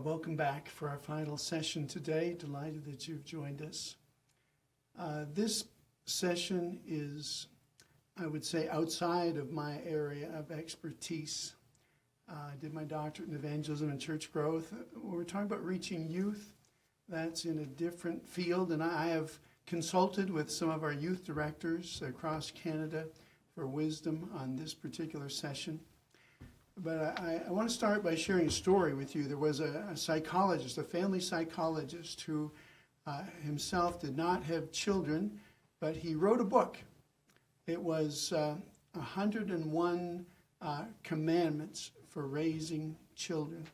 Welcome back for our final session today. Delighted that you've joined us. This session is, I would say, outside of my area of expertise. I did my doctorate in Evangelism and Church Growth. We're talking about reaching youth. That's in a different field, and I have consulted with some of our youth directors across Canada for wisdom on this particular session. But I want to start by sharing a story with you. There was a psychologist, a family psychologist, who himself did not have children, but he wrote a book. It was 101 Commandments for Raising Children.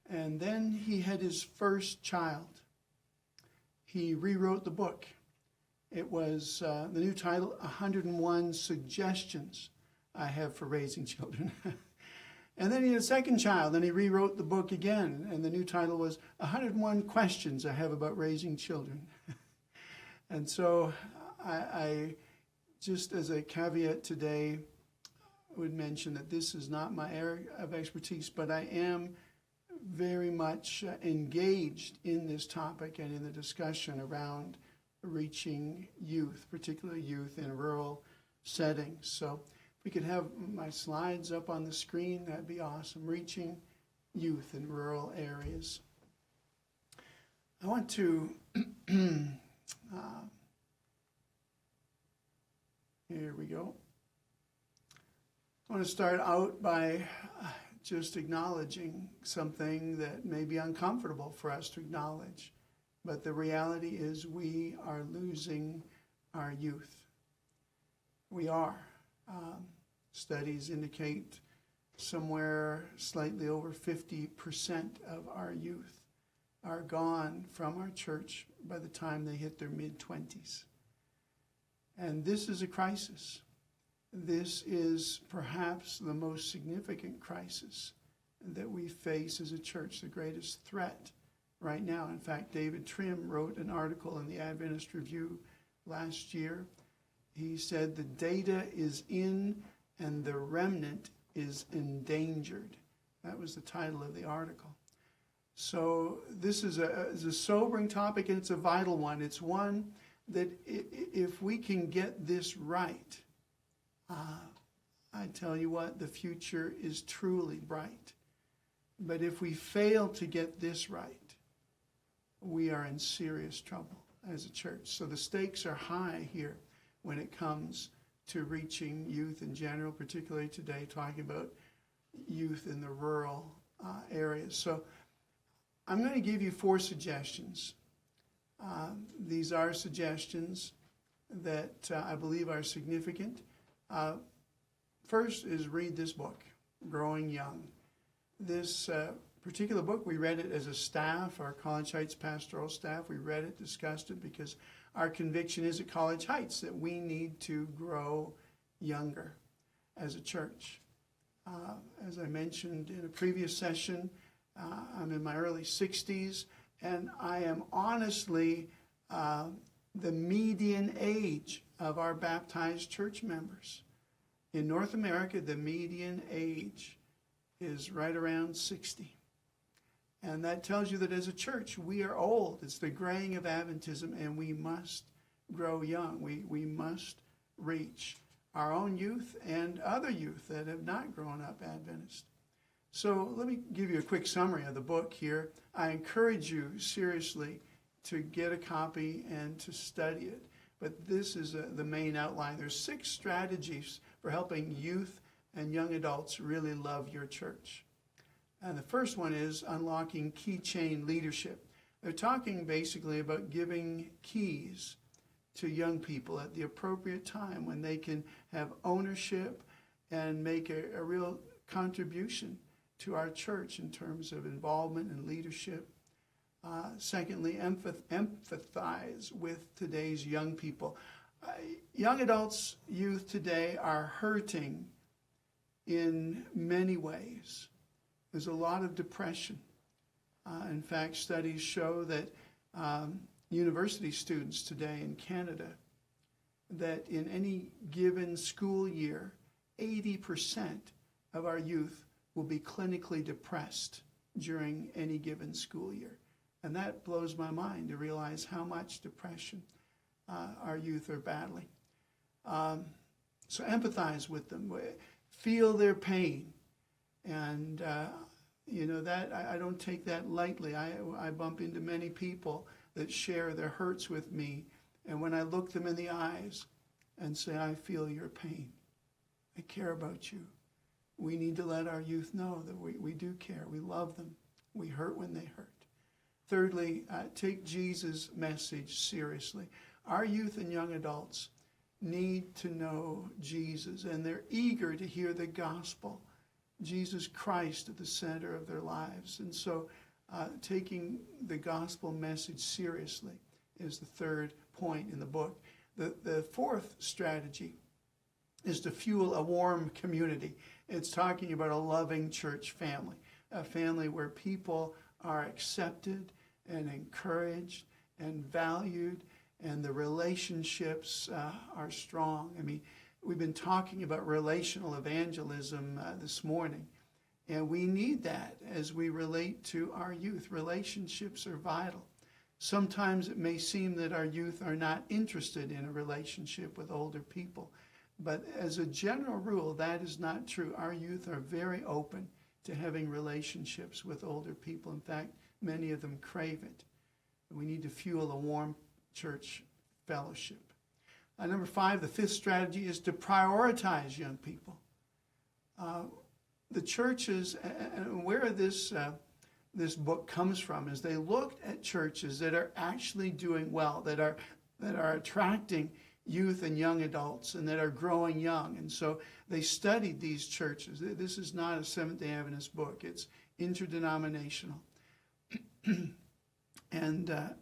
And then he had his first child. He rewrote the book. It was the new title, 101 Suggestions I Have for Raising Children. And then he had a second child, and he rewrote the book again, and the new title was 101 Questions I Have About Raising Children. And so I just as a caveat today would mention that this is not my area of expertise, but I am very much engaged in this topic and in the discussion around reaching youth, particularly youth in rural settings. So we could have my slides up on the screen, that'd be awesome. Reaching youth in rural areas. I want to, here we go. I want to start out by just acknowledging something that may be uncomfortable for us to acknowledge. But the reality is we are losing our youth. We are. Studies indicate somewhere slightly over 50% of our youth are gone from our church by the time they hit their mid-20s. And this is a crisis. This is perhaps the most significant crisis that we face as a church, the greatest threat right now. In fact, David Trim wrote an article in the Adventist Review last year. He said the data is in and the remnant is endangered. That was the title of the article. So this is a sobering topic, and it's a vital one. It's one that if we can get this right, I tell you what, the future is truly bright. But if we fail to get this right, we are in serious trouble as a church. So the stakes are high here when it comes to reaching youth in general, particularly today, talking about youth in the rural areas. So I'm going to give you 4 suggestions. These are suggestions that I believe are significant. First is read this book, Growing Young. This particular book, we read it as a staff, our College Heights pastoral staff. We read it, discussed it, because our conviction is at College Heights that we need to grow younger as a church. As I mentioned in a previous session, I'm in my early 60s, and I am honestly the median age of our baptized church members. In North America, the median age is right around 60. And that tells you that as a church, we are old. It's the graying of Adventism, and we must grow young. We must reach our own youth and other youth that have not grown up Adventist. So let me give you a quick summary of the book here. I encourage you seriously to get a copy and to study it. But this is the main outline. There's 6 strategies for helping youth and young adults really love your church. And the first one is unlocking keychain leadership. They're talking basically about giving keys to young people at the appropriate time when they can have ownership and make a real contribution to our church in terms of involvement and leadership. Secondly, empathize with today's young people. Young adults, youth today are hurting in many ways. There's a lot of depression. In fact, studies show that university students today in Canada, that in any given school year, 80% of our youth will be clinically depressed during any given school year. And that blows my mind to realize how much depression our youth are battling. So empathize with them, feel their pain. And, that I don't take that lightly. I bump into many people that share their hurts with me. And when I look them in the eyes and say, I feel your pain, I care about you. We need to let our youth know that we do care. We love them. We hurt when they hurt. Thirdly, take Jesus' message seriously. Our youth and young adults need to know Jesus, and they're eager to hear the gospel, Jesus Christ at the center of their lives. And so taking the gospel message seriously is the third point in the book. The fourth strategy is to fuel a warm community. It's talking about a loving church family, a family where people are accepted and encouraged and valued, and the relationships are strong. I mean, we've been talking about relational evangelism this morning, and we need that as we relate to our youth. Relationships are vital. Sometimes it may seem that our youth are not interested in a relationship with older people, but as a general rule, that is not true. Our youth are very open to having relationships with older people. In fact, many of them crave it. We need to fuel a warm church fellowship. Number 5, the fifth strategy is to prioritize young people. The churches, and where this book comes from, is they looked at churches that are actually doing well, that are attracting youth and young adults, and that are growing young. And so they studied these churches. This is not a Seventh-day Adventist book. It's interdenominational. And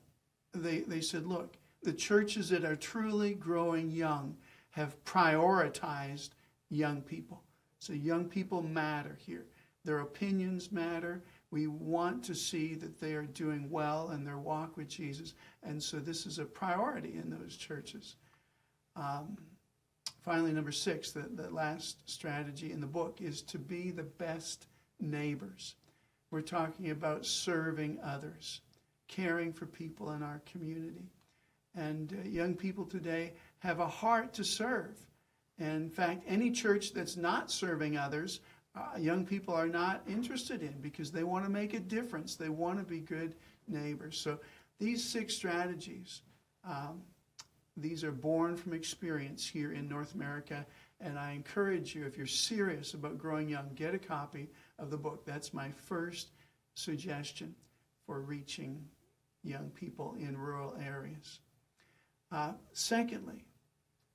they said, look, the churches that are truly growing young have prioritized young people. So young people matter here. Their opinions matter. We want to see that they are doing well in their walk with Jesus. And so this is a priority in those churches. Finally, number 6, the last strategy in the book is to be the best neighbors. We're talking about serving others, caring for people in our community. And young people today have a heart to serve. And in fact, any church that's not serving others, young people are not interested in, because they want to make a difference. They want to be good neighbors. So these 6 strategies, these are born from experience here in North America. And I encourage you, if you're serious about growing young, get a copy of the book. That's my first suggestion for reaching young people in rural areas. Secondly,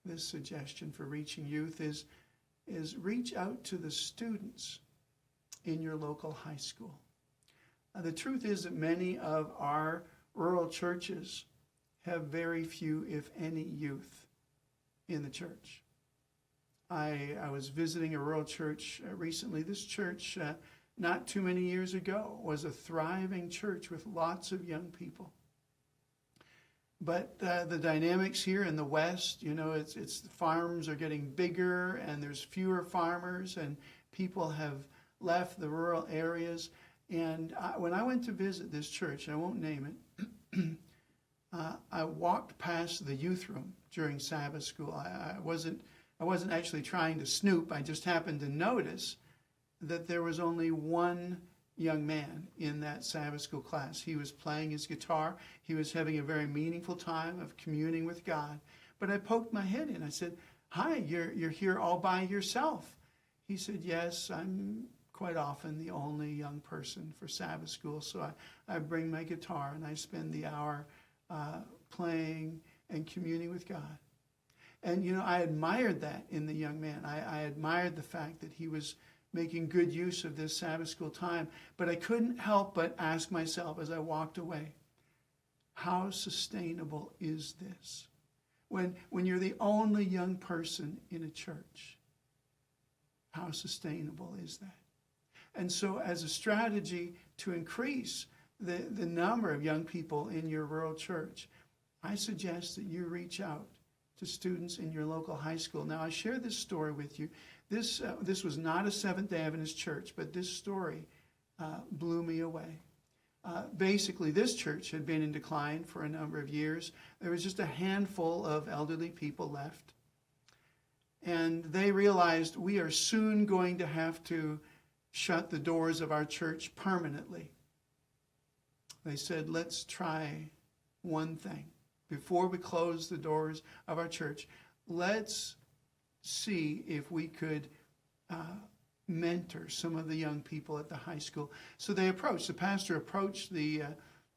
this suggestion for reaching youth is reach out to the students in your local high school. The truth is that many of our rural churches have very few, if any, youth in the church. I was visiting a rural church recently. This church, not too many years ago, was a thriving church with lots of young people. But the dynamics here in the West, it's the farms are getting bigger, and there's fewer farmers, and people have left the rural areas. And when I went to visit this church, I won't name it, I walked past the youth room during Sabbath school. I wasn't actually trying to snoop. I just happened to notice that there was only one young man in that Sabbath school class. He was playing his guitar. He was having a very meaningful time of communing with God. But I poked my head in. I said, "Hi, you're here all by yourself." He said, "Yes, I'm quite often the only young person for Sabbath school, so I bring my guitar and I spend the hour playing and communing with God." And, I admired that in the young man. I admired the fact that he was making good use of this Sabbath school time. But I couldn't help but ask myself as I walked away, how sustainable is this? When you're the only young person in a church, how sustainable is that? And so as a strategy to increase the number of young people in your rural church, I suggest that you reach out to students in your local high school. Now, I share this story with you. This was not a Seventh-day Adventist church, but this story blew me away. Basically, this church had been in decline for a number of years. There was just a handful of elderly people left. And they realized we are soon going to have to shut the doors of our church permanently. They said, let's try one thing. Before we close the doors of our church, let's see if we could mentor some of the young people at the high school. So the pastor approached the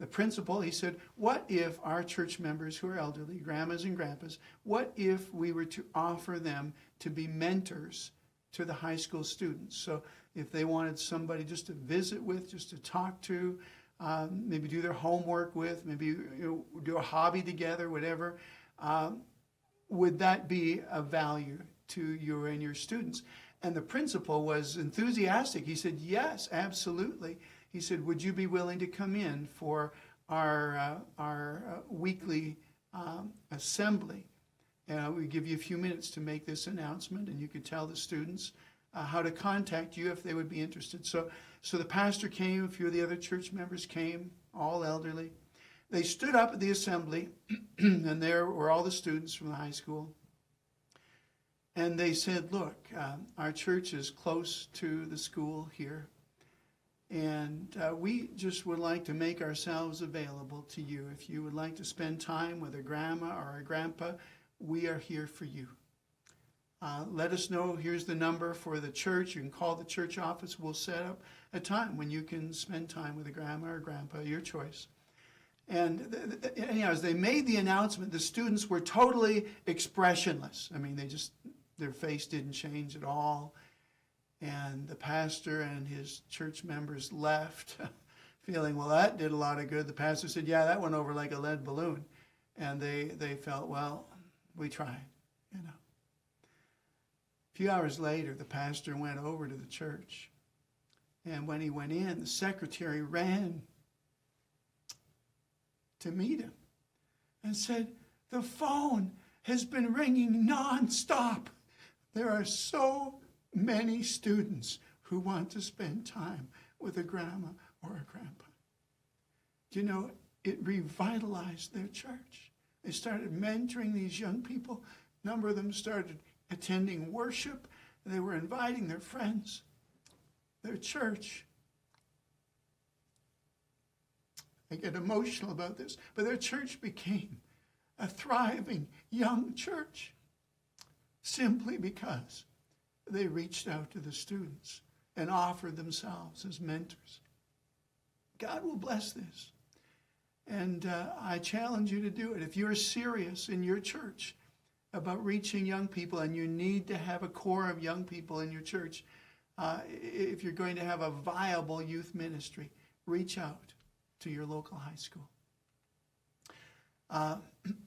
principal. He said, what if our church members who are elderly, grandmas and grandpas, what if we were to offer them to be mentors to the high school students? So if they wanted somebody just to visit with, just to talk to, maybe do their homework with, maybe do a hobby together, whatever, would that be of value to you and your students? And the principal was enthusiastic. He said, yes, absolutely. He said, would you be willing to come in for our weekly assembly? We give you a few minutes to make this announcement, and you could tell the students how to contact you if they would be interested. So the pastor came, a few of the other church members came, all elderly. They stood up at the assembly, and there were all the students from the high school. And they said, look, our church is close to the school here, and we just would like to make ourselves available to you. If you would like to spend time with a grandma or a grandpa, we are here for you. Let us know. Here's the number for the church. You can call the church office. We'll set up a time when you can spend time with a grandma or grandpa, your choice. And anyhow, as they made the announcement, the students were totally expressionless. I mean, their face didn't change at all. And the pastor and his church members left feeling, well, that did a lot of good. The pastor said, yeah, that went over like a lead balloon. And they felt, well, we tried, A few hours later, the pastor went over to the church. And when he went in, the secretary ran to meet him and said, the phone has been ringing nonstop. There are so many students who want to spend time with a grandma or a grandpa. Do you know, it revitalized their church. They started mentoring these young people. A number of them started attending worship. They were inviting their friends, their church. I get emotional about this, but their church became a thriving young church simply because they reached out to the students and offered themselves as mentors. God will bless this. And I challenge you to do it. If you're serious in your church about reaching young people, and you need to have a core of young people in your church, if you're going to have a viable youth ministry, reach out to your local high school. I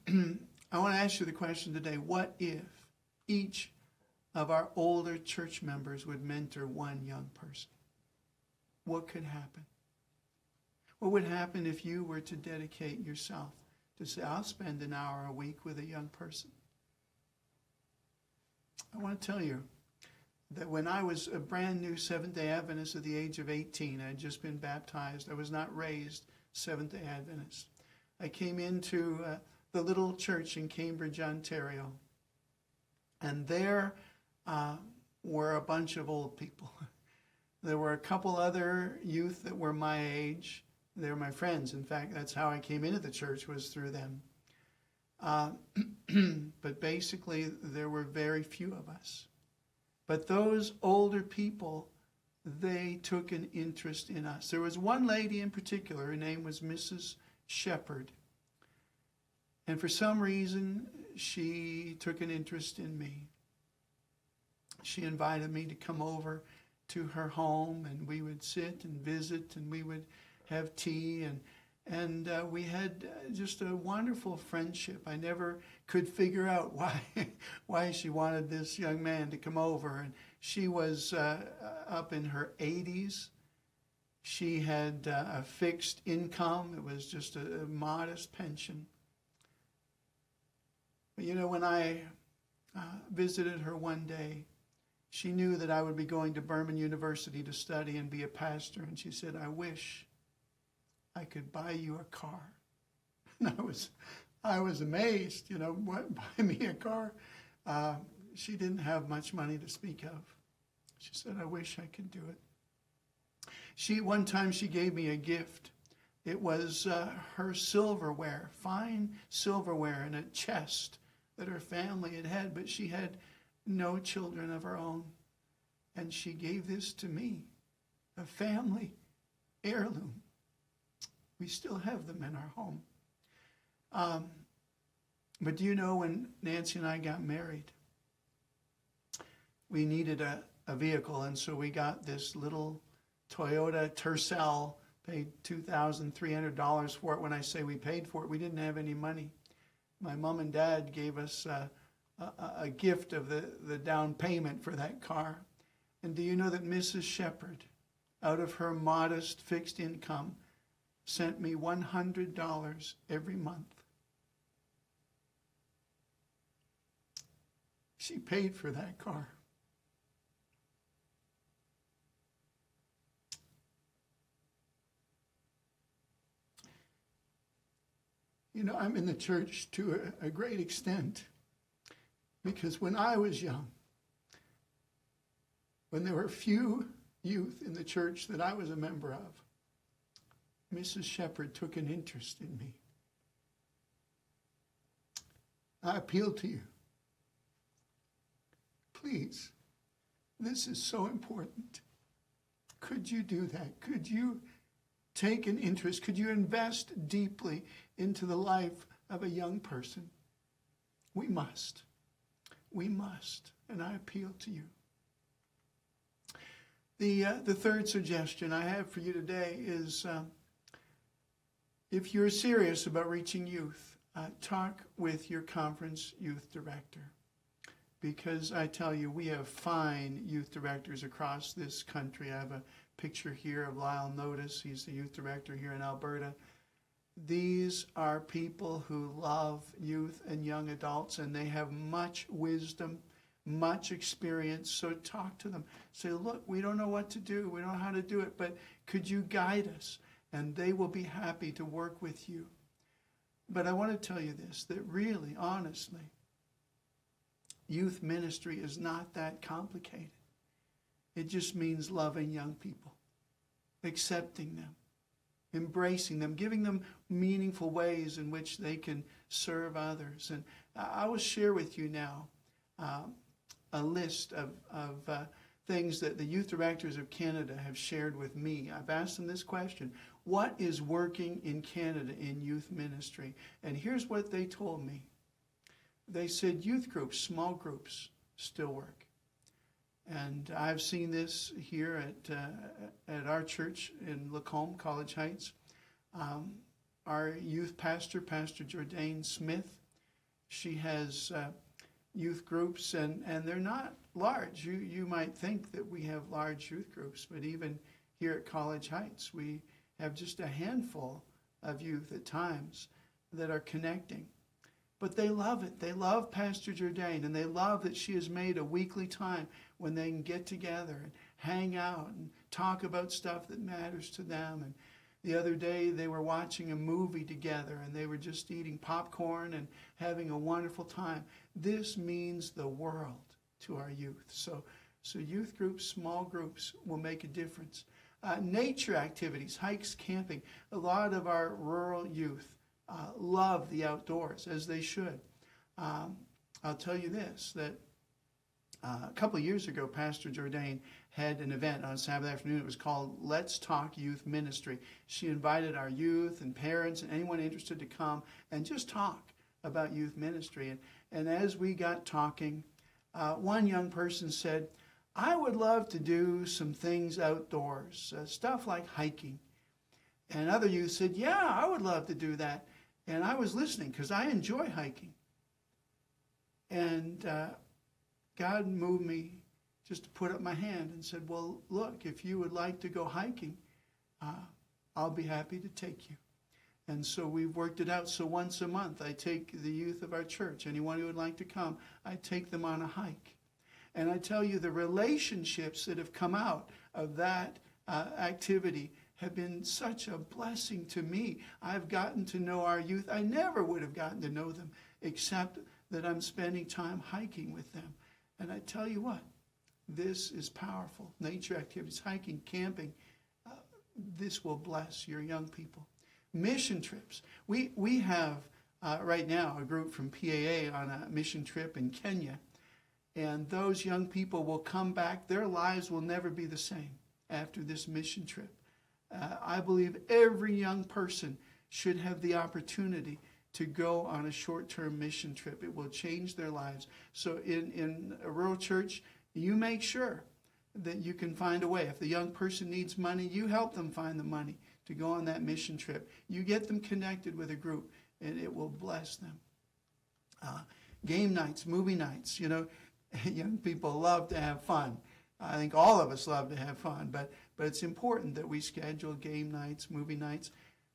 want to ask you the question today, what if each of our older church members would mentor one young person? What could happen? What would happen if you were to dedicate yourself to say, I'll spend an hour a week with a young person? I want to tell you that when I was a brand new Seventh-day Adventist at the age of 18, I had just been baptized. I was not raised Seventh-day Adventist. I came into the little church in Cambridge, Ontario, and there were a bunch of old people. There were a couple other youth that were my age. They were my friends. In fact, that's how I came into the church, was through them. But basically, there were very few of us. But those older people, they took an interest in us. There was one lady in particular, her name was Mrs. Shepherd. And for some reason, she took an interest in me. She invited me to come over to her home, and we would sit and visit, and we would have tea, and we had just a wonderful friendship. I never could figure out why she wanted this young man to come over. And she was up in her 80s. She had a fixed income. It was just a modest pension. But when I visited her one day, She knew that I would be going to Berman University to study and be a pastor. And she said, I wish I could buy you a car. And I was amazed, what, buy me a car? She didn't have much money to speak of. She said, I wish I could do it. One time she gave me a gift. It was her silverware, fine silverware in a chest that her family had, but she had no children of her own. And she gave this to me, a family heirloom. We still have them in our home. But do you know, when Nancy and I got married, we needed a vehicle, and so we got this little Toyota Tercel, paid $2,300 for it. When I say we paid for it, we didn't have any money. My mom and dad gave us a gift of the down payment for that car. And do you know that Mrs. Shepherd, out of her modest fixed income, sent me $100 every month? She paid for that car. I'm in the church to a great extent because when I was young, when there were few youth in the church that I was a member of, Mrs. Shepherd took an interest in me. I appeal to you. Please, this is so important. Could you do that? Could you take an interest? Could you invest deeply into the life of a young person? We must. We must. And I appeal to you. The third suggestion I have for you today is if you're serious about reaching youth, talk with your conference youth director. Because I tell you, we have fine youth directors across this country. I have a picture here of Lyle Notice. He's the youth director here in Alberta. These are people who love youth and young adults, and they have much wisdom, much experience. So talk to them. Say, look, we don't know what to do. We don't know how to do it, but could you guide us? And they will be happy to work with you. But I want to tell you this, that really, honestly, youth ministry is not that complicated. It just means loving young people, accepting them, embracing them, giving them meaningful ways in which they can serve others. And I will share with you now a list of things that the youth directors of Canada have shared with me. I've asked them this question: what is working in Canada in youth ministry? And here's what they told me. They said youth groups, small groups, still work. And I've seen this here at our church in Lacombe, College Heights. Our youth pastor, Pastor Jourdain Smith, she has youth groups, and they're not large. You might think that we have large youth groups, but even here at College Heights, we have just a handful of youth at times that are connecting. But they love it. They love Pastor Jourdain, and they love that she has made a weekly time when they can get together and hang out and talk about stuff that matters to them. And the other day they were watching a movie together, and they were just eating popcorn and having a wonderful time. This means the world to our youth. So youth groups, small groups will make a difference. Nature activities, hikes, camping. A lot of our rural youth love the outdoors, as they should. I'll tell you this, that a couple of years ago, Pastor Jourdain had an event on Sabbath afternoon. It was called Let's Talk Youth Ministry. She invited our youth and parents and anyone interested to come and just talk about youth ministry. And as we got talking, one young person said, I would love to do some things outdoors, stuff like hiking. And other youth said, yeah, I would love to do that. And I was listening because I enjoy hiking. And God moved me just to put up my hand and said, well, look, if you would like to go hiking, I'll be happy to take you. And so we've worked it out. So once a month, I take the youth of our church, anyone who would like to come, I take them on a hike. And I tell you, the relationships that have come out of that activity have been such a blessing to me. I've gotten to know our youth. I never would have gotten to know them except that I'm spending time hiking with them. And I tell you what, this is powerful. Nature activities, hiking, camping, this will bless your young people. Mission trips. We have right now a group from PAA on a mission trip in Kenya. And those young people will come back. Their lives will never be the same after this mission trip. I believe every young person should have the opportunity to go on a short-term mission trip. It will change their lives. So in a rural church, you make sure that you can find a way. If the young person needs money, you help them find the money to go on that mission trip. You get them connected with a group, and it will bless them. Game nights, movie nights, young people love to have fun. I think all of us love to have fun, but it's important that we schedule game nights, movie nights,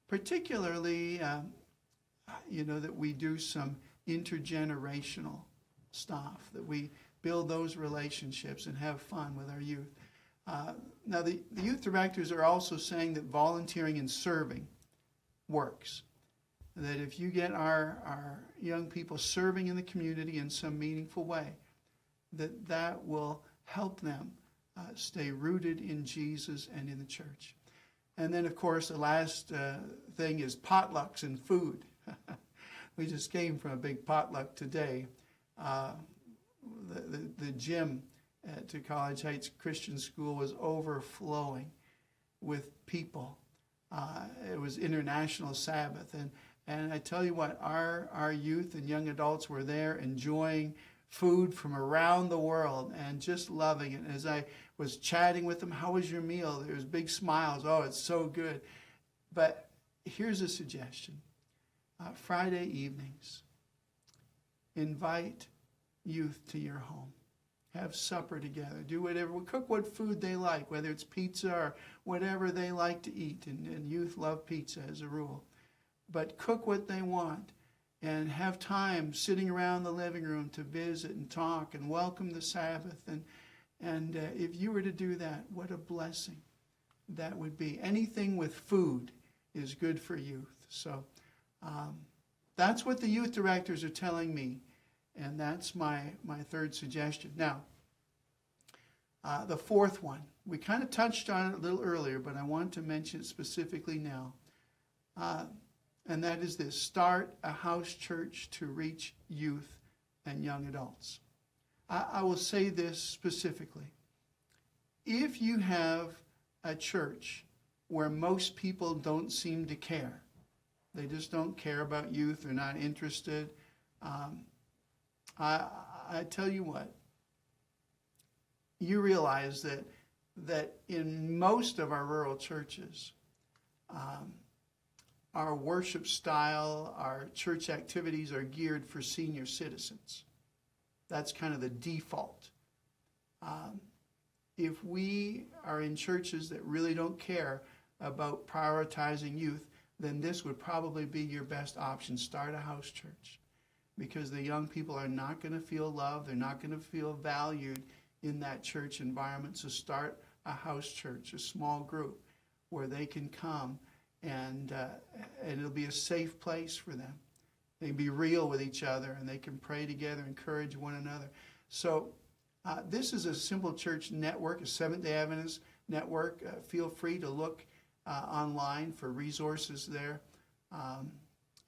particularly, that we do some intergenerational stuff, that we build those relationships and have fun with our youth. Now, the youth directors are also saying that volunteering and serving works. That if you get our young people serving in the community in some meaningful way, that will help them stay rooted in Jesus and in the church. And then, of course, the last thing is potlucks and food. We just came from a big potluck today. The gym at College Heights Christian School was overflowing with people. It was International Sabbath. And I tell you what, our youth and young adults were there enjoying food from around the world and just loving it. As I was chatting with them, how was your meal? There was big smiles. Oh, it's so good. But here's a suggestion. Friday evenings, invite youth to your home. Have supper together. Do whatever. Cook what food they like, whether it's pizza or whatever they like to eat. And youth love pizza as a rule. But cook what they want and have time sitting around the living room to visit and talk and welcome the Sabbath. And if you were to do that, what a blessing that would be. Anything with food is good for youth. So that's what the youth directors are telling me. And that's my third suggestion. Now, the fourth one, we kind of touched on it a little earlier, but I want to mention it specifically now. And that is this: start a house church to reach youth and young adults. I will say this specifically. If you have a church where most people don't seem to care, they just don't care about youth, they're not interested, I tell you what, you realize that in most of our rural churches, our worship style, our church activities are geared for senior citizens. That's kind of the default. If we are in churches that really don't care about prioritizing youth, then this would probably be your best option. Start a house church. Because the young people are not going to feel loved, they're not going to feel valued in that church environment. So start a house church, a small group where they can come and it'll be a safe place for them. They can be real with each other and they can pray together, encourage one another. So this is a Simple Church network, a Seventh-day Adventist network. Feel free to look online for resources there.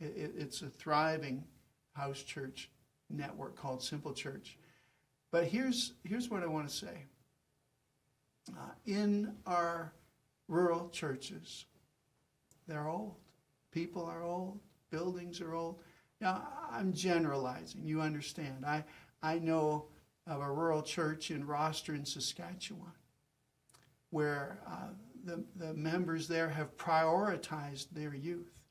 It's a thriving house church network called Simple Church. But here's what I want to say. In our rural churches, they're old. People are old. Buildings are old. Now, I'm generalizing. You understand. I know of a rural church in Rostron, Saskatchewan, where the members there have prioritized their youth.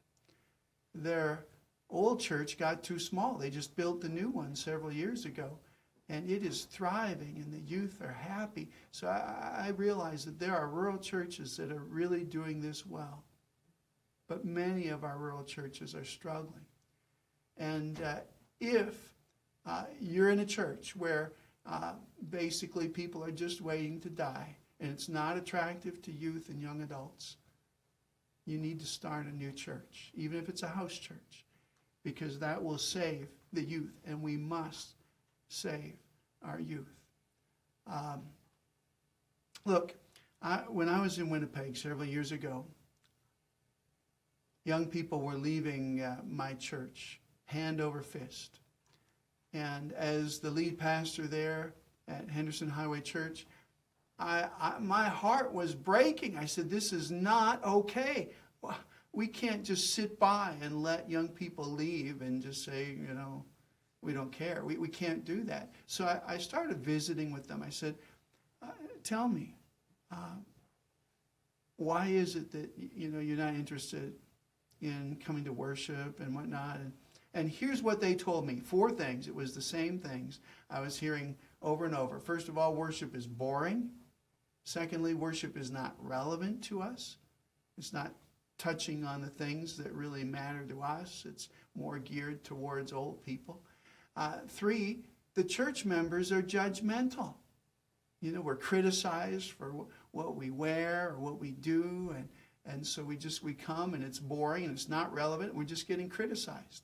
Their old church got too small. They just built the new one several years ago. And it is thriving, and the youth are happy. So I realize that there are rural churches that are really doing this well. But many of our rural churches are struggling. And if you're in a church where Basically, people are just waiting to die, and it's not attractive to youth and young adults. You need to start a new church, even if it's a house church, because that will save the youth, and we must save our youth. Look, when I was in Winnipeg several years ago, young people were leaving my church hand over fist. And as the lead pastor there at Henderson Highway Church, my heart was breaking. I said, this is not okay. We can't just sit by and let young people leave and just say, we don't care. We can't do that. So I started visiting with them. I said, tell me, why is it that you're not interested in coming to worship and whatnot? And here's what they told me. 4 things. It was the same things I was hearing over and over. First of all, worship is boring. Secondly, worship is not relevant to us. It's not touching on the things that really matter to us. It's more geared towards old people. 3, the church members are judgmental. We're criticized for what we wear or what we do, and so we come and it's boring and it's not relevant, and we're just getting criticized.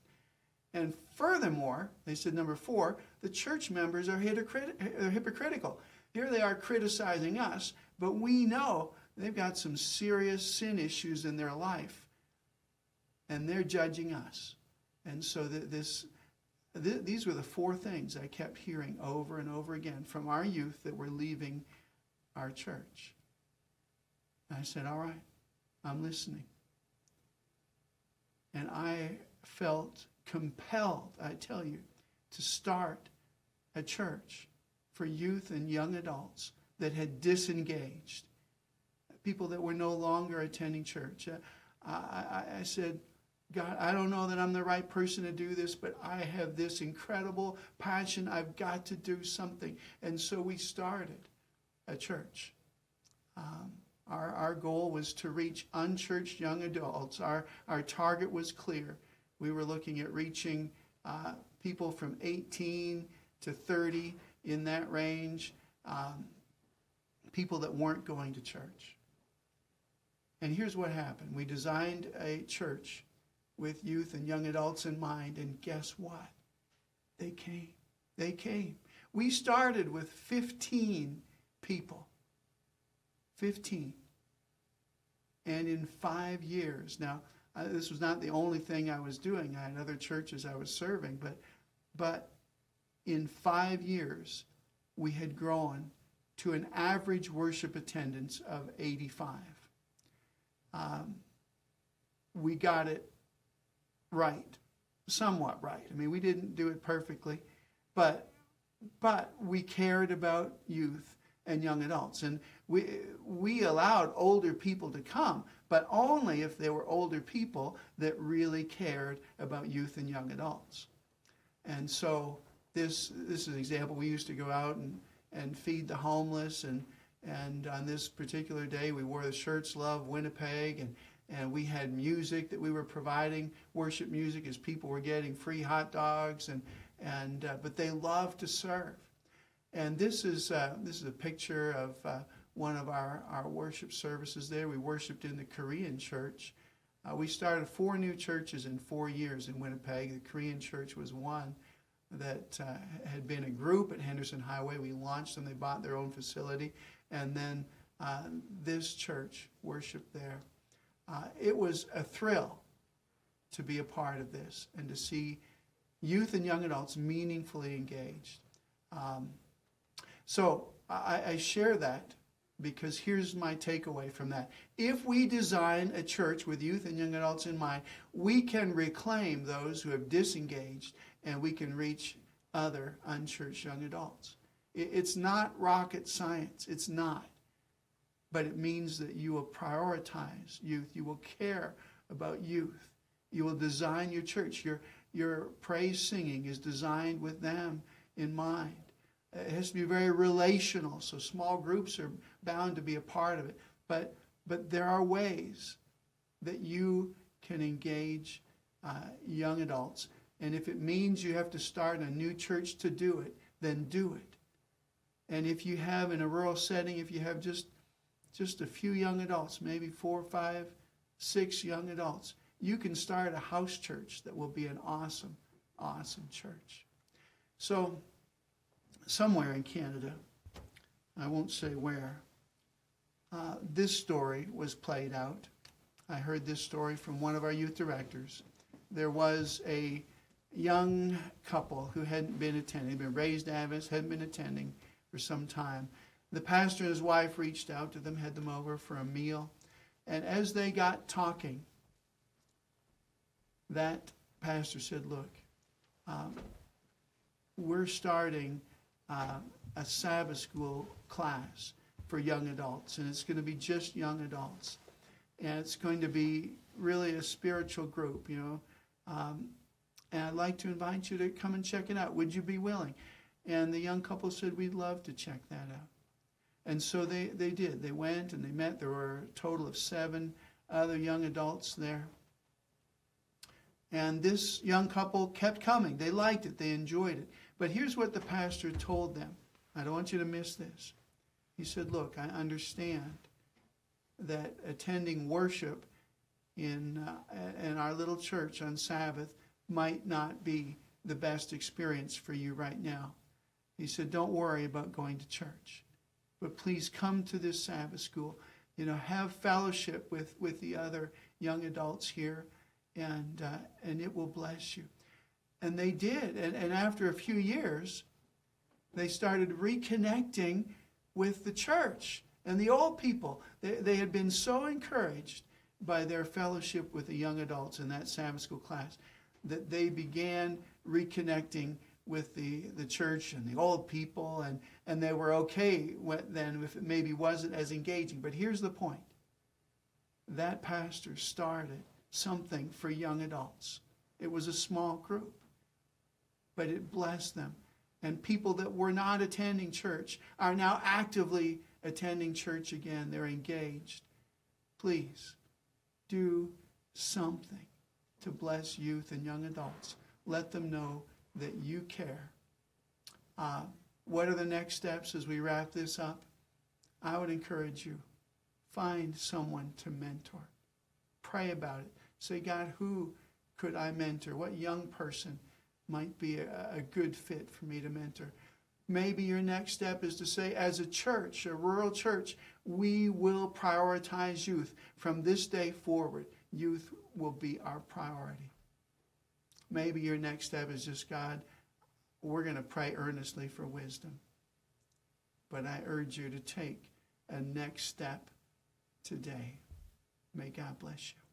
And furthermore, they said, number 4, the church members are hypocritical. Here they are criticizing us, but we know they've got some serious sin issues in their life, and they're judging us. And so these were the 4 things I kept hearing over and over again from our youth that were leaving our church. And I said, all right, I'm listening. And I felt compelled, I tell you, to start a church for youth and young adults that had disengaged, people that were no longer attending church. I said, God, I don't know that I'm the right person to do this, but I have this incredible passion. I've got to do something. And so we started a church. Our goal was to reach unchurched young adults. Our target was clear. We were looking at reaching people from 18 to 30, in that range, people that weren't going to church. And here's what happened. We designed a church with youth and young adults in mind, and guess what? They came. They came. We started with 15 people. 15. And in 5 years, now, this was not the only thing I was doing. I had other churches I was serving, but in 5 years, we had grown to an average worship attendance of 85. We got it right, somewhat right. I mean, we didn't do it perfectly, but we cared about youth and young adults. And we allowed older people to come, but only if they were older people that really cared about youth and young adults. And so this is an example. We used to go out and feed the homeless, and on this particular day we wore the shirts Love Winnipeg, and we had music that we were providing, worship music, as people were getting free hot dogs, but they loved to serve. And this is a picture of one of our worship services there. We worshiped in the Korean church. We started 4 new churches in 4 years in Winnipeg. The Korean church was one that had been a group at Henderson Highway. We launched them. They bought their own facility. And then this church worshiped there. It was a thrill to be a part of this and to see youth and young adults meaningfully engaged. So I share that because here's my takeaway from that. If we design a church with youth and young adults in mind, we can reclaim those who have disengaged, and we can reach other unchurched young adults. It's not rocket science. It's not. But it means that you will prioritize youth. You will care about youth. You will design your church. Your praise singing is designed with them in mind. It has to be very relational, so small groups are bound to be a part of it. But there are ways that you can engage young adults. And if it means you have to start a new church to do it, then do it. And if you have, in a rural setting, if you have just a few young adults, maybe 4, 5, 6 young adults, you can start a house church that will be an awesome, awesome church. So somewhere in Canada, I won't say where, this story was played out. I heard this story from one of our youth directors. There was a young couple who hadn't been attending, they'd been raised Adventists, hadn't been attending for some time. The pastor and his wife reached out to them, had them over for a meal. And as they got talking, that pastor said, look, we're starting a Sabbath school class for young adults, and it's going to be just young adults. And it's going to be really a spiritual group, and I'd like to invite you to come and check it out. Would you be willing? And the young couple said, we'd love to check that out. And so they did. They went and they met. There were a total of 7 other young adults there. And this young couple kept coming. They liked it. They enjoyed it. But here's what the pastor told them. I don't want you to miss this. He said, look, I understand that attending worship in our little church on Sabbath might not be the best experience for you right now. He said, don't worry about going to church, but please come to this Sabbath school. Have fellowship with the other young adults here, and it will bless you. And they did. And after a few years, they started reconnecting with the church and the old people. They had been so encouraged by their fellowship with the young adults in that Sabbath school class that they began reconnecting with the church and the old people, and they were okay then if it maybe wasn't as engaging. But here's the point. That pastor started something for young adults. It was a small group, but it blessed them. And people that were not attending church are now actively attending church again. They're engaged. Please do something to bless youth and young adults. Let them know that you care. What are the next steps as we wrap this up? I would encourage you, find someone to mentor. Pray about it. Say, God, who could I mentor? What young person might be a good fit for me to mentor? Maybe your next step is to say, as a church, a rural church, we will prioritize youth. From this day forward, youth will be our priority. Maybe your next step is just, God, we're going to pray earnestly for wisdom. But I urge you to take a next step today. May God bless you.